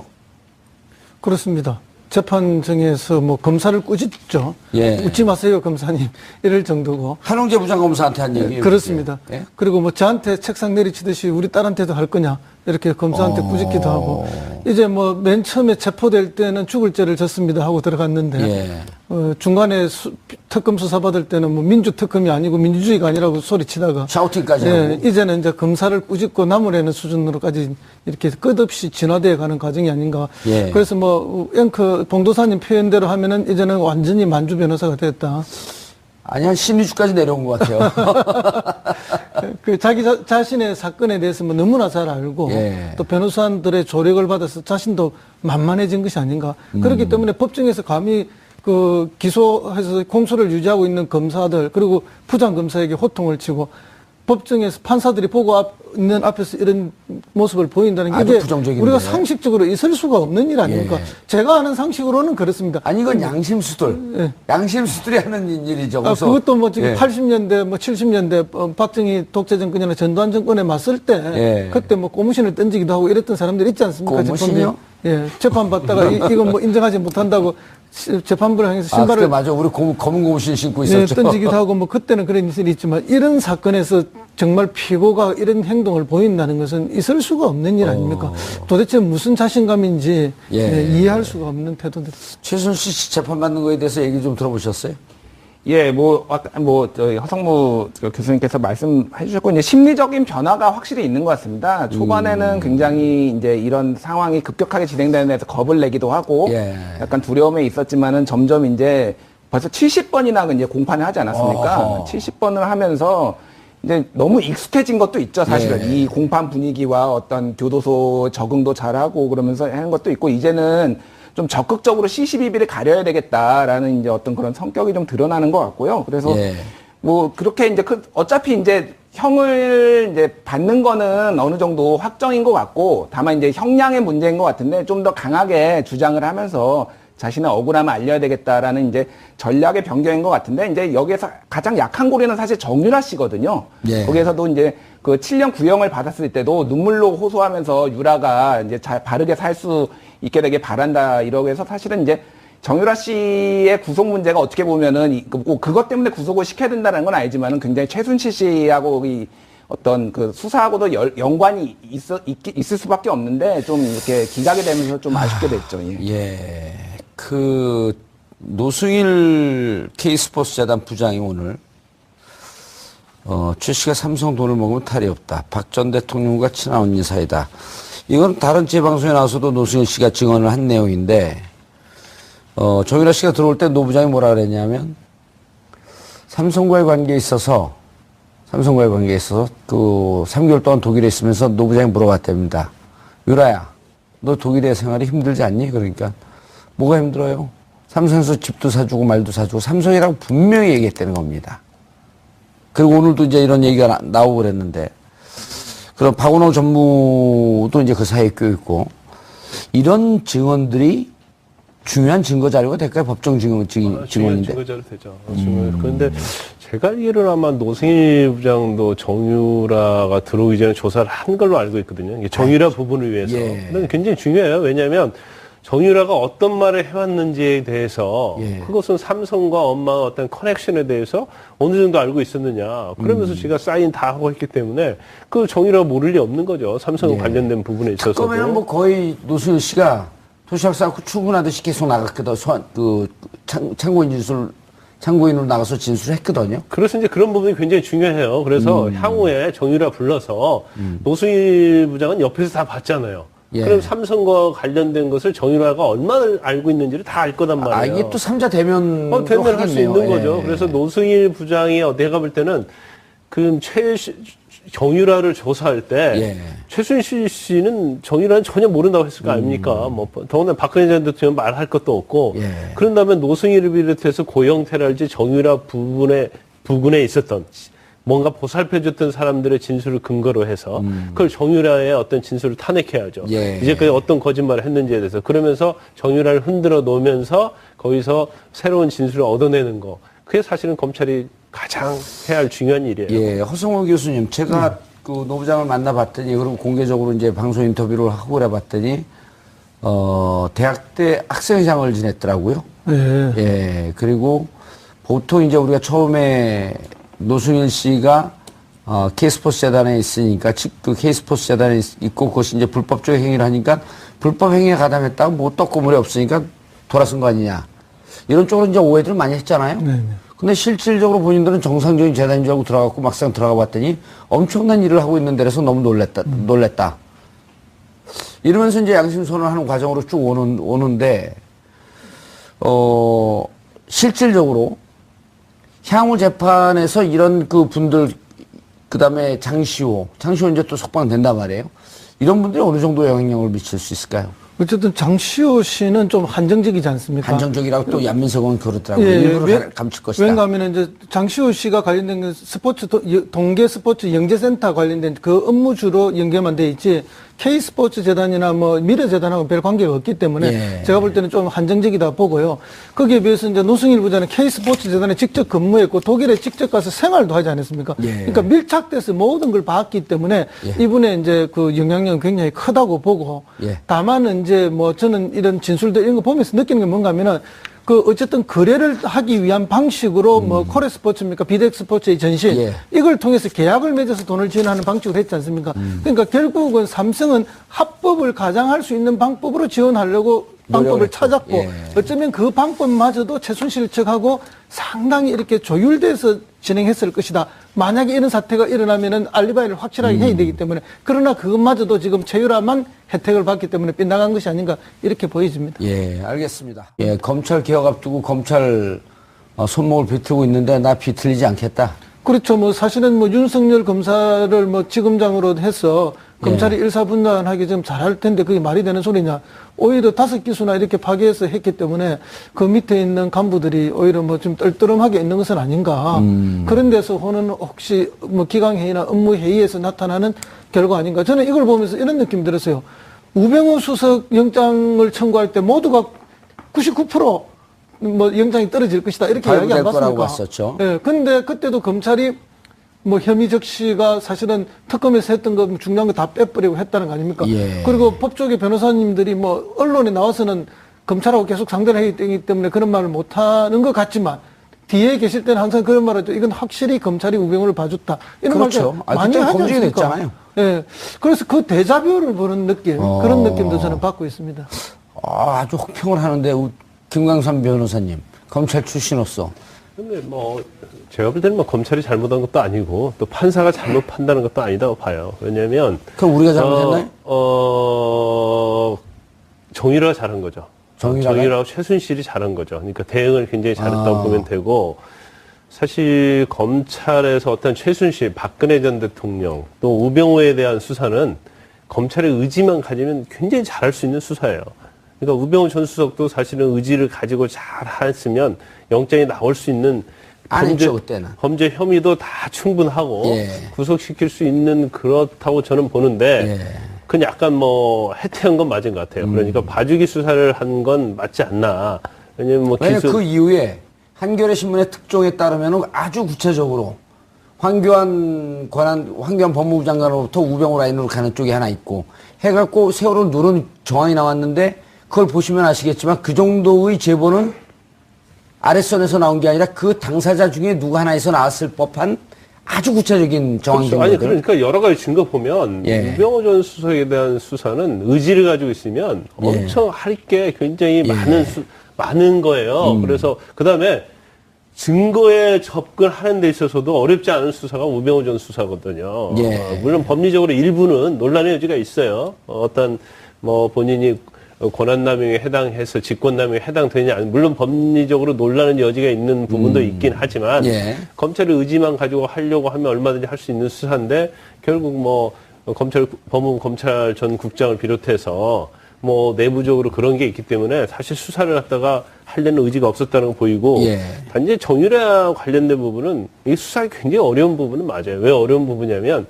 그렇습니다. 재판정에서 뭐 검사를 꾸짖죠. 예. 웃지 마세요, 검사님. 이럴 정도고. 한홍재 부장검사한테 한 얘기예요. 그렇습니다. 예? 그리고 뭐 저한테 책상 내리치듯이 우리 딸한테도 할 거냐 이렇게 검사한테 꾸짖기도 하고 이제 뭐 맨 처음에 체포될 때는 죽을 죄를 졌습니다 하고 들어갔는데 예. 중간에 특검 수사 받을 때는 뭐 민주특검이 아니고 민주주의가 아니라고 소리치다가 샤우팅까지 예, 하고. 이제는 이제 검사를 꾸짖고 나무래는 수준으로까지 이렇게 끝없이 진화되어 가는 과정이 아닌가. 예. 그래서 뭐 앵커 봉도사님 표현대로 하면은 이제는 완전히 만주 변호사가 됐다. 아니, 한 신의주까지 내려온 것 같아요. 그 자기 자신의 사건에 대해서 뭐 너무나 잘 알고 예. 또 변호사들의 조력을 받아서 자신도 만만해진 것이 아닌가. 그렇기 때문에 법정에서 감히 그 기소해서 공소를 유지하고 있는 검사들 그리고 부장검사에게 호통을 치고 법정에서 판사들이 보고 있는 앞에서 이런 모습을 보인다는 게 아주 이게 부정적인데. 우리가 상식적으로 있을 수가 없는 일 아닙니까? 예. 제가 아는 상식으로는 그렇습니다. 아니, 이건 양심수들. 예. 양심수들이 하는 일이죠. 그래서 그것도 뭐 지금 예. 80년대, 뭐 70년대 박정희 독재 정권이나 전두환 정권에 맞설 때 예. 그때 뭐 고무신을 던지기도 하고 이랬던 사람들이 있지 않습니까? 고무신이요? 예, 재판 받다가 이건 뭐 인정하지 못한다고 재판부를 향해서 아, 그때 신발을 맞아. 우리 검은 고무신 신고 네, 있었죠. 던지기도 하고 뭐 그때는 그런 일이 있지만 이런 사건에서 정말 피고가 이런 행동을 보인다는 것은 있을 수가 없는 일 아닙니까? 도대체 무슨 자신감인지 예. 이해할 수가 없는 태도들. 최순실 씨 재판받는 거에 대해서 얘기 좀 들어보셨어요? 예, 저희 허성무 교수님께서 말씀해 주셨고, 이제 심리적인 변화가 확실히 있는 것 같습니다. 초반에는 굉장히 이제 이런 상황이 급격하게 진행되는 데서 겁을 내기도 하고, 예. 약간 두려움에 있었지만은 점점 이제 벌써 70번이나 이제 공판을 하지 않았습니까? 어허. 70번을 하면서 이제 너무 익숙해진 것도 있죠, 사실은. 예. 이 공판 분위기와 어떤 교도소 적응도 잘하고 그러면서 하는 것도 있고, 이제는 좀 적극적으로 시시비비를 가려야 되겠다라는 이제 어떤 그런 성격이 좀 드러나는 것 같고요. 그래서 예. 뭐 그렇게 이제 어차피 이제 형을 이제 받는 거는 어느 정도 확정인 것 같고, 다만 이제 형량의 문제인 것 같은데 좀 더 강하게 주장을 하면서 자신의 억울함을 알려야 되겠다라는 이제 전략의 변경인 것 같은데, 이제 여기에서 가장 약한 고리는 사실 정유라 씨거든요. 예. 거기에서도 이제 그 7년 구형을 받았을 때도 눈물로 호소하면서 유라가 이제 잘 바르게 살 수 있게 되길 바란다 이러고 해서 사실은 이제 정유라 씨의 구속 문제가 어떻게 보면은 꼭 그것 때문에 구속을 시켜야 된다는 건 알지만은 굉장히 최순실 씨하고 이 어떤 그 수사하고도 연관이 있을 수밖에 없는데 좀 이렇게 기각이 되면서 좀 아쉽게 됐죠. 예. 예. 그 노승일 K스포츠 재단 부장이 오늘 최 씨가 삼성 돈을 먹으면 탈이 없다. 박 전 대통령과 친한 언니 사이다. 이건 다른 재방송에 나와서도 노승일 씨가 증언을 한 내용인데 정유라 씨가 들어올 때 노 부장이 뭐라 그랬냐면 삼성과의 관계에 있어서 그 3개월 동안 독일에 있으면서 노 부장이 물어봤답니다. 유라야, 너 독일의 생활이 힘들지 않니? 그러니까 뭐가 힘들어요? 삼성에서 집도 사주고 말도 사주고 삼성이라고 분명히 얘기했다는 겁니다. 그리고 오늘도 이제 이런 얘기가 나오고 그랬는데 그럼 박원호 전무도 이제 그 사이에 껴있고 이런 증언들이 중요한 증거 자료가 될까요? 법정 증언인데. 증거 자료 되죠. 그런데 제가 알기로는 아마 노승일 부장도 정유라가 들어오기 전에 조사를 한 걸로 알고 있거든요. 이게 정유라 부분을 위해서. 예. 근데 굉장히 중요해요. 왜냐하면 정유라가 어떤 말을 해왔는지에 대해서 예. 그것은 삼성과 엄마의 어떤 커넥션에 대해서 어느 정도 알고 있었느냐. 그러면서 제가 사인 다 하고 했기 때문에 그 정유라가 모를 리 없는 거죠. 삼성과 관련된 부분에 있어서도. 특검에는 뭐 거의 노승일 씨가 도시락 싸고 출근하듯이 계속 나갔거든. 참고인으로 나가서 진술했거든요. 그래서 이제 그런 부분이 굉장히 중요해요. 그래서 향후에 정유라 불러서 노승일 부장은 옆에서 다 봤잖아요. 예. 그럼 삼성과 관련된 것을 정유라가 얼마나 알고 있는지를 다 알 거단 말이에요. 이게 또 3자 대면 대면할 수 있는 거죠. 예. 그래서 노승일 부장이 내가 볼 때는 그 정유라를 조사할 때 예. 최순실 씨는 정유라는 전혀 모른다고 했을 거 아닙니까? 뭐 더군다나 박근혜 전 대통령 말할 것도 없고 예. 그런 다음에 노승일을 비롯해서 고영태랄지 정유라 부근에 있었던 뭔가 보살펴줬던 사람들의 진술을 근거로 해서 그걸 정유라의 어떤 진술을 탄핵해야죠. 예. 이제까지 어떤 거짓말을 했는지에 대해서 그러면서 정유라를 흔들어 놓으면서 거기서 새로운 진술을 얻어내는 거. 그게 사실은 검찰이 가장 해야 할 중요한 일이에요. 예, 허성호 교수님, 제가 그 노 부장을 만나봤더니, 그리고 공개적으로 이제 방송 인터뷰를 하고 그래 봤더니, 대학 때 학생회장을 지냈더라고요. 예. 예, 그리고 보통 이제 우리가 처음에 노승일 씨가, K스포츠 재단에 있으니까, 그 K스포츠 재단에 있고, 그것이 이제 불법적 행위를 하니까, 불법 행위에 가담했다고 뭐 떡고물이 없으니까 돌아선 거 아니냐. 이런 쪽으로 이제 오해들을 많이 했잖아요. 네네. 근데 실질적으로 본인들은 정상적인 재단인 줄 알고 들어갔고 막상 들어가 봤더니 엄청난 일을 하고 있는 데라서 너무 놀랬다. 이러면서 이제 양심선언을 하는 과정으로 쭉 오는데, 실질적으로 향후 재판에서 이런 그 분들, 그 다음에 장시호 이제 또 석방된단 말이에요. 이런 분들이 어느 정도 영향력을 미칠 수 있을까요? 어쨌든 장시호 씨는 좀 한정적이지 않습니까? 한정적이라고 또 양민석은 그렇더라고요. 예, 일부러 감출 것이다. 왜냐하면 이제 장시호 씨가 관련된 그 스포츠 동계 스포츠 영재센터 관련된 그 업무주로 연계만 돼 있지 K스포츠 재단이나 뭐 미래재단하고 별 관계가 없기 때문에 예. 제가 볼 때는 좀 한정적이다 보고요. 거기에 비해서 이제 노승일 부장은 K스포츠 재단에 직접 근무했고 독일에 직접 가서 생활도 하지 않았습니까? 예. 그러니까 밀착돼서 모든 걸 봤기 때문에 예. 이분의 이제 그 영향력은 굉장히 크다고 보고 예. 다만 이제 뭐 저는 이런 진술들 이런 거 보면서 느끼는 게 뭔가 하면은 그 어쨌든 거래를 하기 위한 방식으로 뭐 코레스포츠입니까 비덱스포츠의 전신 예. 이걸 통해서 계약을 맺어서 돈을 지원하는 방식으로 했지 않습니까? 그러니까 결국은 삼성은 합법을 가장할 수 있는 방법으로 지원하려고 방법을 노력을 찾았고 예. 어쩌면 그 방법마저도 최순실 측하고 상당히 이렇게 조율돼서 진행했을 것이다. 만약에 이런 사태가 일어나면은 알리바이를 확실하게 해야 되기 때문에 그러나 그것마저도 지금 최유라만 혜택을 받기 때문에 빗나간 것이 아닌가 이렇게 보여집니다. 예, 알겠습니다. 예, 검찰 개혁 앞두고 검찰 손목을 비틀고 있는데 나 비틀리지 않겠다. 그렇죠. 뭐 사실은 뭐 윤석열 검사를 뭐 지검장으로 해서 검찰이 일사분란하게 좀 잘할 텐데 그게 말이 되는 소리냐. 오히려 5기수나 이렇게 파괴해서 했기 때문에 그 밑에 있는 간부들이 오히려 뭐 좀 떨떠름하게 있는 것은 아닌가. 그런 데서 호는 혹시 뭐 기강회의나 업무회의에서 나타나는 결과 아닌가. 저는 이걸 보면서 이런 느낌이 들었어요. 우병우 수석 영장을 청구할 때 모두가 99%뭐 영장이 떨어질 것이다 이렇게 이야기 안 발부될 거라고 봤습니까? 봤었죠. 예. 근데 그때도 검찰이 뭐 혐의 적시가 사실은 특검에서 했던 거 중요한 거 다 빼버리고 했다는 거 아닙니까? 예. 그리고 법조계 변호사님들이 뭐 언론에 나와서는 검찰하고 계속 상대를 하기 때문에 그런 말을 못 하는 것 같지만 뒤에 계실 때는 항상 그런 말을 하죠. 이건 확실히 검찰이 우병우를 봐줬다. 이런 그렇죠. 말들 많이 그때 하지 검증이 않습니까? 됐잖아요. 예. 그래서 그 데자뷰를 보는 느낌, 그런 느낌도 저는 받고 있습니다. 아주 혹평을 하는데 김광삼 변호사님 검찰 출신으로서 근데 뭐 제가 볼 때는 뭐 검찰이 잘못한 것도 아니고 또 판사가 잘못 판단한 것도 아니다고 봐요. 왜냐하면 그럼 우리가 잘못했나요? 정유라가 잘한 거죠. 정유라하고 최순실이 잘한 거죠. 그러니까 대응을 굉장히 잘했다고 보면 되고 사실 검찰에서 어떤 최순실, 박근혜 전 대통령 또 우병우에 대한 수사는 검찰의 의지만 가지면 굉장히 잘할 수 있는 수사예요. 그러니까 우병우 전 수석도 사실은 의지를 가지고 잘 했으면 영장이 나올 수 있는 안 했죠, 그때는. 범죄 혐의도 다 충분하고 예. 구속시킬 수 있는 그렇다고 저는 보는데 예. 그건 약간 뭐 해태한 건 맞은 것 같아요. 그러니까 봐주기 수사를 한 건 맞지 않나. 왜냐면 뭐 왜냐면 그 이후에 한겨레 신문의 특종에 따르면 아주 구체적으로 황교안 법무부 장관으로부터 우병우 라인으로 가는 쪽이 하나 있고 해갖고 세월호 누른 정황이 나왔는데 그걸 보시면 아시겠지만 그 정도의 제보는 아랫선에서 나온 게 아니라 그 당사자 중에 누구 하나에서 나왔을 법한 아주 구체적인 정황 그렇죠. 아니 증거들. 그러니까 여러 가지 증거 보면 예. 우병우 전 수석에 대한 수사는 의지를 가지고 있으면 엄청 할 게 굉장히 많은 거예요. 그래서 그 다음에 증거에 접근하는 데 있어서도 어렵지 않은 수사가 우병우 전 수사거든요. 예. 물론 법리적으로 일부는 논란의 여지가 있어요. 어떤 뭐 본인이 권한남용에 해당해서 직권남용에 해당되냐, 물론 법리적으로 논란의 여지가 있는 부분도 있긴 하지만 예. 검찰의 의지만 가지고 하려고 하면 얼마든지 할 수 있는 수사인데 결국 뭐 법무부 검찰 전 국장을 비롯해서 뭐 내부적으로 그런 게 있기 때문에 사실 수사를 갖다가 하려는 의지가 없었다는 거 보이고 예. 단지 정유라 관련된 부분은 이 수사하기 굉장히 어려운 부분은 맞아요. 왜 어려운 부분이냐면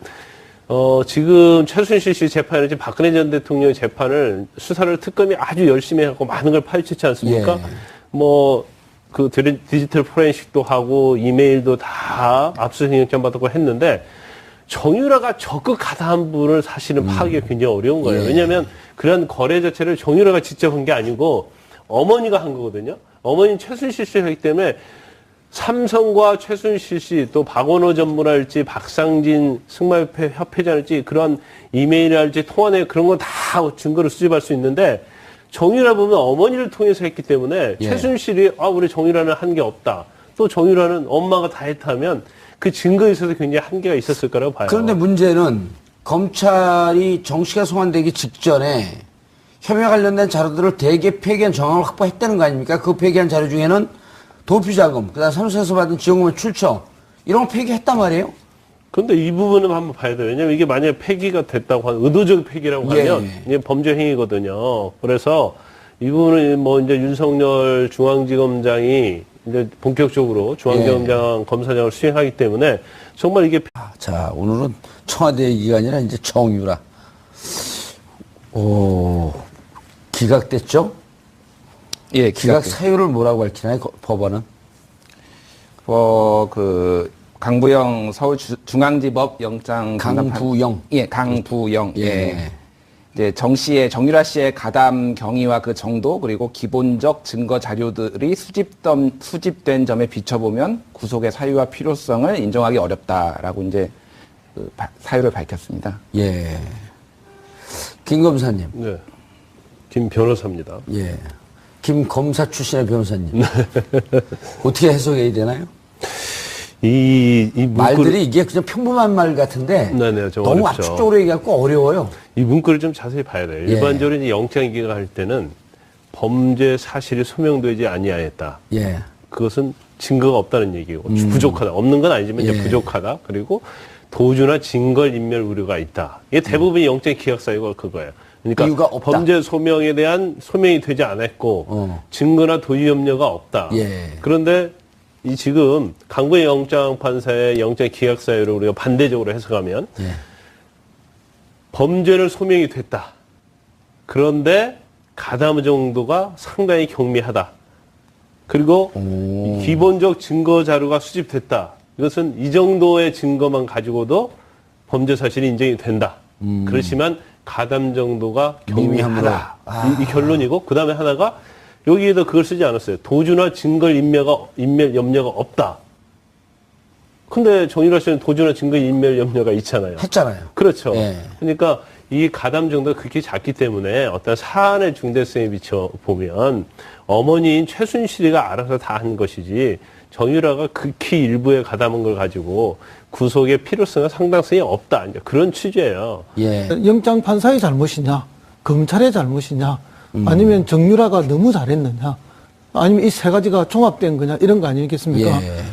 지금 최순실 씨 재판이지 박근혜 전 대통령 재판을 수사를 특검이 아주 열심히 하고 많은 걸 파헤치지 않습니까? 예. 뭐 그 디지털 포렌식도 하고 이메일도 다 압수수색 영장 받았고 했는데 정유라가 적극 가담한 분을 사실은 파악하기가 굉장히 어려운 거예요. 예. 왜냐하면 그런 거래 자체를 정유라가 직접 한 게 아니고 어머니가 한 거거든요. 어머니는 최순실 씨가 하기 때문에 삼성과 최순실 씨, 또 박원호 전문할지, 박상진 승마협회 협회장일지, 그런 이메일할지, 통화 내용 그런 건 다 증거를 수집할 수 있는데, 정유라 보면 어머니를 통해서 했기 때문에, 예. 최순실이, 우리 정유라는 한 게 없다. 또 정유라는 엄마가 다 했다면, 그 증거에 있어서 굉장히 한계가 있었을 거라고 봐요. 그런데 문제는 검찰이 정 씨가 소환되기 직전에 혐의와 관련된 자료들을 대개 폐기한 정황을 확보했다는 거 아닙니까? 그 폐기한 자료 중에는 도피자금, 그다음 사무소에서 받은 지원금의 출처 이런 거 폐기했단 말이에요. 근데 이 부분은 한번 봐야 돼요. 왜냐면 이게 만약에 폐기가 됐다고 하면, 의도적 폐기라고 하면, 이게 범죄 행위거든요. 그래서 이 부분은 뭐 이제 윤석열 중앙지검장이 이제 본격적으로 중앙지검장 검사장을 수행하기 때문에 정말 이게. 자, 오늘은 청와대 얘기가 아니라 이제 정유라. 기각됐죠? 예, 기각 사유를 뭐라고 밝히나요, 법원은? 강부영 서울중앙지법 영장 강부영. 예, 강부영. 예. 예. 이제 정유라 씨의 가담 경위와 그 정도 그리고 기본적 증거 자료들이 수집된 점에 비춰보면 구속의 사유와 필요성을 인정하기 어렵다라고 이제 사유를 밝혔습니다. 예. 김 검사님. 네. 김 변호사입니다. 예. 김 검사 출신의 변호사님. 어떻게 해석해야 되나요? 이 문구를, 말들이 이게 그냥 평범한 말 같은데 네네, 좀 너무 어렵죠. 압축적으로 얘기하고 어려워요. 이 문구를 좀 자세히 봐야 돼요. 예. 일반적으로 이제 영장 기각할 때는 범죄 사실이 소명되지 아니하였다. 예. 그것은 증거가 없다는 얘기고 부족하다. 없는 건 아니지만 이제 예. 부족하다. 그리고 도주나 증거인멸 우려가 있다. 이게 대부분 영장 기각 사유가 그거예요. 그러니까 이유가 없다. 범죄 소명에 대한 소명이 되지 않았고 증거나 도주 염려가 없다. 예. 그런데 이 지금 강부의 영장 판사의 영장 기각 사유를 우리가 반대적으로 해석하면 예. 범죄를 소명이 됐다. 그런데 가담 정도가 상당히 경미하다. 그리고 기본적 증거 자료가 수집됐다. 이것은 이 정도의 증거만 가지고도 범죄 사실이 인정이 된다. 그렇지만 가담 정도가 경미하다. 이 결론이고, 그 다음에 하나가 여기에도 그걸 쓰지 않았어요. 도주나 증거 인멸 염려가 없다. 근데 정유라 씨는 도주나 증거 인멸 염려가 있잖아요. 했잖아요. 그렇죠. 예. 그러니까 이 가담 정도가 그렇게 작기 때문에 어떤 사안의 중대성에 비춰 보면 어머니인 최순실이가 알아서 다 한 것이지 정유라가 극히 일부의 가담한 걸 가지고 구속의 필요성과 상당성이 없다. 이제 그런 취지예요. 예. 영장 판사의 잘못이냐, 검찰의 잘못이냐, 아니면 정유라가 너무 잘했느냐, 아니면 이 세 가지가 종합된 거냐, 이런 거 아니겠습니까? 예.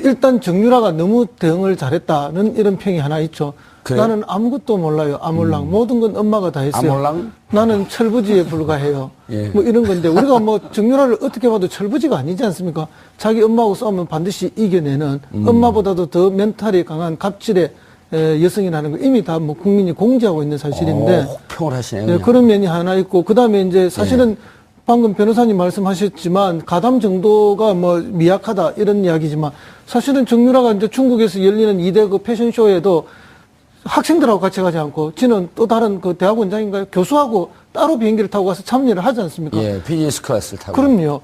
일단 정유라가 너무 대응을 잘했다는 이런 평이 하나 있죠. 그래요? 나는 아무것도 몰라요. 아몰랑. 모든 건 엄마가 다 했어요. 아몰랑? 나는 철부지에 불과해요. 예. 뭐 이런 건데, 우리가 뭐 정유라를 어떻게 봐도 철부지가 아니지 않습니까? 자기 엄마하고 싸우면 반드시 이겨내는 엄마보다도 더 멘탈이 강한 갑질의 여성이라는 거 이미 다 뭐 국민이 공지하고 있는 사실인데. 혹평을 하시네요. 네, 그냥. 그런 면이 하나 있고, 그 다음에 이제 사실은 방금 변호사님 말씀하셨지만 가담 정도가 뭐 미약하다 이런 이야기지만 사실은 정유라가 이제 중국에서 열리는 2대 그 패션쇼에도 학생들하고 같이 가지 않고 지는 또 다른 그 대학원장인가요? 교수하고 따로 비행기를 타고 가서 참여를 하지 않습니까? 예, 비즈니스 클래스를 타고. 그럼요.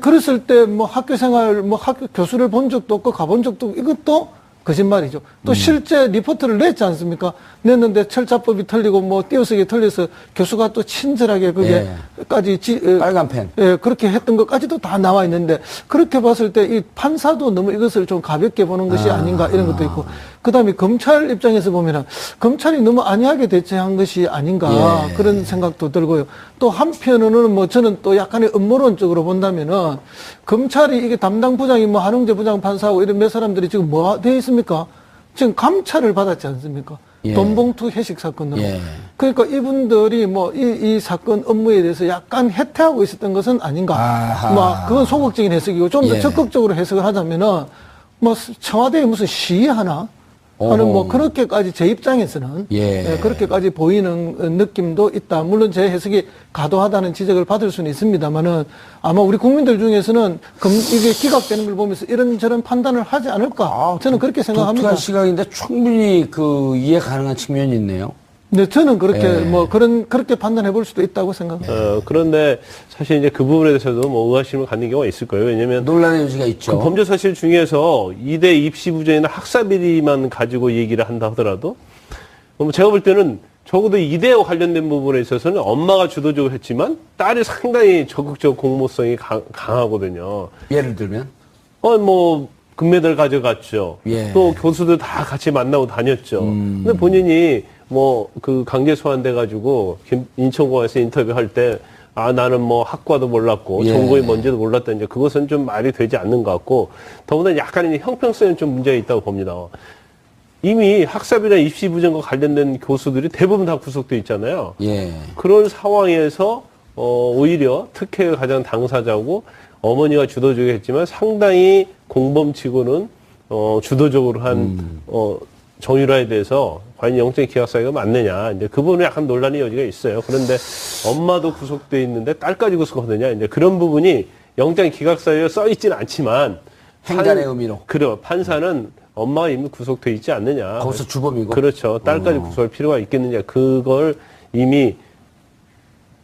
그랬을 때 뭐 학교 생활, 뭐 학교 교수를 본 적도 없고 가본 적도 없고 이것도 거짓말이죠. 또 실제 리포트를 냈지 않습니까? 냈는데 철자법이 틀리고 뭐 띄어쓰기 틀려서 교수가 또 친절하게 그게까지 빨간 펜. 예, 그렇게 했던 것까지도 다 나와 있는데 그렇게 봤을 때 이 판사도 너무 이것을 좀 가볍게 보는 것이 아닌가 이런 것도 있고 그다음에 검찰 입장에서 보면은 검찰이 너무 안이하게 대처한 것이 아닌가 그런 생각도 들고요. 또 한편으로는 뭐 저는 또 약간의 음모론적으로 본다면은 검찰이 이게 담당 부장이 뭐 한웅재 부장 판사하고 이런 몇 사람들이 지금 뭐 돼 있습니까? 지금 감찰을 받았지 않습니까? 돈봉투 회식 사건으로. 그러니까 이분들이 뭐 이 사건 업무에 대해서 약간 해태하고 있었던 것은 아닌가. 뭐 그건 소극적인 해석이고 좀 더 적극적으로 해석을 하자면은 뭐 청와대에 무슨 시위하나? 하는 뭐 그렇게까지 제 입장에서는 그렇게까지 보이는 느낌도 있다. 물론 제 해석이 과도하다는 지적을 받을 수는 있습니다만은 아마 우리 국민들 중에서는 이게 기각되는 걸 보면서 이런저런 판단을 하지 않을까. 저는 그렇게 생각합니다. 독특한 시각인데 충분히 그 이해 가능한 측면이 있네요. 네, 저는 그렇게 뭐 그렇게 판단해 볼 수도 있다고 생각합니다. 그런데 사실 이제 그 부분에 대해서도 뭐 의아심을 갖는 경우가 있을 거예요. 왜냐면 논란의 여지가 있죠. 그 범죄 사실 중에서 2대 입시 부정이나 학사 비리만 가지고 얘기를 한다 하더라도 제가 볼 때는 적어도 2대와 관련된 부분에 있어서는 엄마가 주도적으로 했지만 딸이 상당히 적극적 공모성이 강하거든요. 예를 들면 뭐 금메달 가져갔죠. 또 교수들 다 같이 만나고 다녔죠. 근데 본인이 뭐 그 강제 소환돼 가지고 인천공항에서 인터뷰할 때 나는 뭐 학과도 몰랐고 전공이 뭔지도 몰랐다. 이제 그것은 좀 말이 되지 않는 것 같고 더구나 약간의 형평성에 좀 문제가 있다고 봅니다. 이미 학사비나 입시 부정과 관련된 교수들이 대부분 다 구속돼 있잖아요. 그런 상황에서 오히려 특혜의 가장 당사자고 어머니가 주도적으로 했지만 상당히 공범치고는 주도적으로 한 정유라에 대해서 과연 영장 기각 사유가 맞느냐 이제 그 부분은 약간 논란의 여지가 있어요. 그런데 엄마도 구속돼 있는데 딸까지 구속하느냐 이제 그런 부분이 영장 기각 사유에 써 있지는 않지만 행간의 의미로. 그래 판사는 엄마가 이미 구속돼 있지 않느냐. 거기서 주범이고. 그렇죠. 딸까지 구속할 필요가 있겠느냐. 그걸 이미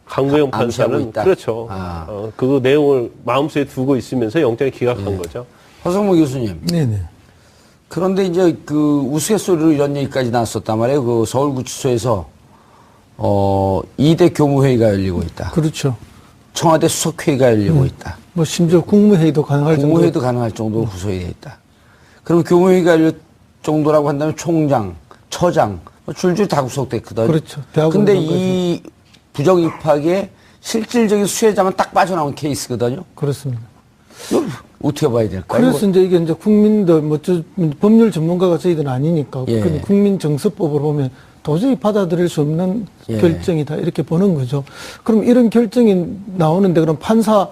강구영 판사는 그렇죠. 그 내용을 마음속에 두고 있으면서 영장을 기각한 거죠. 허성모 교수님. 네네. 그런데 이제 그 우스갯소리로 이런 얘기까지 나왔었단 말이에요. 그 서울구치소에서 2대 교무회의가 열리고 있다. 그렇죠. 청와대 수석회의가 열리고 있다. 뭐 심지어 국무회의도 가능할 정도. 국무회의도 가능할 정도로 구성이 되어 있다. 그럼 교무회의가 열릴 정도라고 한다면 총장, 처장 줄줄 다 구속됐거든요. 그렇죠. 근데 이 부정 입학의 실질적인 수혜자만 딱 빠져나온 케이스거든요. 그렇습니다. 어떻게 봐야 될까요? 그래서 이제 이게 이제 국민들 법률 전문가가 저희들은 아니니까 국민정서법으로 보면 도저히 받아들일 수 없는 결정이다 이렇게 보는 거죠. 그럼 이런 결정이 나오는데 그럼 판사